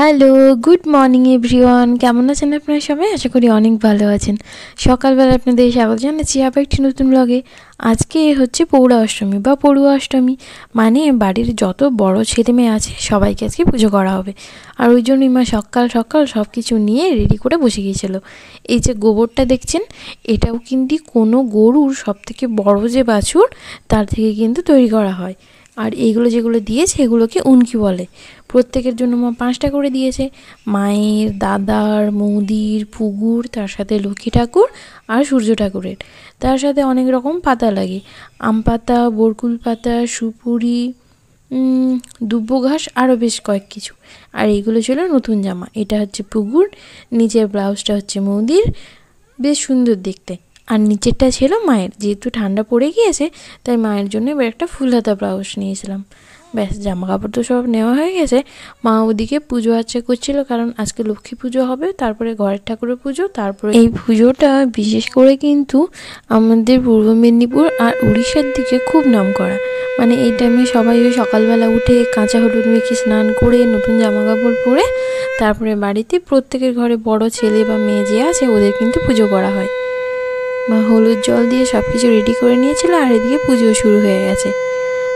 Hello, good morning everyone. কেমন আছেন আপনারা সবাই? আশা করি অনেক ভালো আছেন। সকালবেলা আপনাদের স্বাগত জানাচ্ছি আবার একটি নতুন ব্লগে। আজকে হচ্ছে পৌরা অষ্টমী বা পড়ুয়া অষ্টমী, মানে বাড়ির যত বড় ছেলে মেয়ে আছে সবাইকে আজকে পুজো করা হবে। আর ওই জন্যই মা সকাল সকাল সব কিছু নিয়ে রেডি করে বসে গিয়েছিল। এই যে গোবরটা দেখছেন, এটাও কিন্তু কোনো গরুর সবথেকে বড় যে বাছুর তার থেকে কিন্তু তৈরি করা হয়। আর এইগুলো যেগুলো দিয়েছে এগুলোকে উনকি বলে। প্রত্যেকের জন্য মা 5টা করে দিয়েছে, মায়ের, দাদার, মৌদির, পুগুর, তার সাথে লক্ষ্মী ঠাকুর আর সূর্য ঠাকুরের। তার সাথে অনেক রকম পাতা লাগে, আম পাতা, বরকুল পাতা, সুপুরি, দুব্বো ঘাস, আরও বেশ কয়েক কিছু। আর এইগুলো ছিল নতুন জামা। এটা হচ্ছে পুগুর, নিচের ব্লাউজটা হচ্ছে মৌদির, বেশ সুন্দর দেখতে। আর নিচেরটা ছিল মায়ের, যেহেতু ঠান্ডা পড়ে গিয়েছে তাই মায়ের জন্য এবার একটা ফুল হাতা ব্লাউজ নিয়েছিলাম। ব্যাস, জামা কাপড় তো সব নেওয়া হয়ে গেছে। মা ওদিকে পুজো আচ্ছা করছিল, কারণ আজকে লক্ষ্মী পুজো হবে, তারপরে ঘরের ঠাকুরের পুজো, তারপরে এই পুজোটা বিশেষ করে কিন্তু আমাদের পূর্ব মেদিনীপুর আর উড়িষ্যার দিকে খুব নাম করা। মানে এই টাইমে সবাই ওই সকালবেলা উঠে কাঁচা হলুদ মেখে স্নান করে নতুন জামা কাপড় পরে তারপরে বাড়িতে প্রত্যেকের ঘরে বড় ছেলে বা মেয়ে যে আছে ওদের কিন্তু পুজো করা হয়। মা হলুদ জল দিয়ে সব কিছু রেডি করে নিয়েছিল, আর এদিকে পুজো শুরু হয়ে গেছে।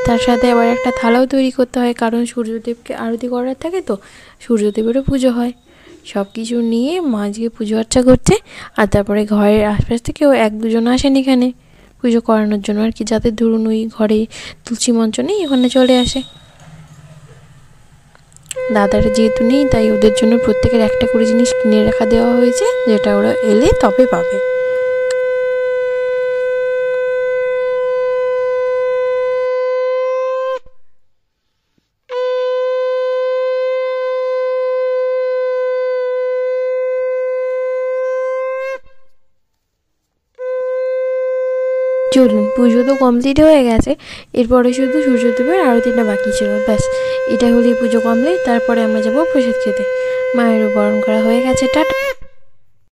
তার সাথে আবার একটা থালাও তৈরি করতে হয়, কারণ সূর্যদেবকে আরতি করার থাকে, তো সূর্যদেবেরও পুজো হয়। সব কিছু নিয়ে মা আজকে পুজো আর্চা করছে। আর তারপরে ঘরের আশপাশ থেকেও 1-2জন আসেন এখানে পুজো করানোর জন্য আর কি, যাতে ধরুন ওই ঘরে তুলসী মঞ্চ নেই, ওখানে চলে আসে। দাদারা যেহেতু নেই তাই ওদের জন্য প্রত্যেকের একটা করে জিনিস কিনে রাখা দেওয়া হয়েছে, যেটা ওরা এলে তবে পাবে। চলুন, পুজো তো কমপ্লিট হয়ে গেছে, এরপরে শুধু সূর্যদেবের আরতিটা বাকি ছিল। ব্যাস, এটা হলেই পুজো কমপ্লিট। তারপরে আমরা যাবো প্রসাদ খেতে। মায়েরও বরণ করা হয়ে গেছে, টাটা।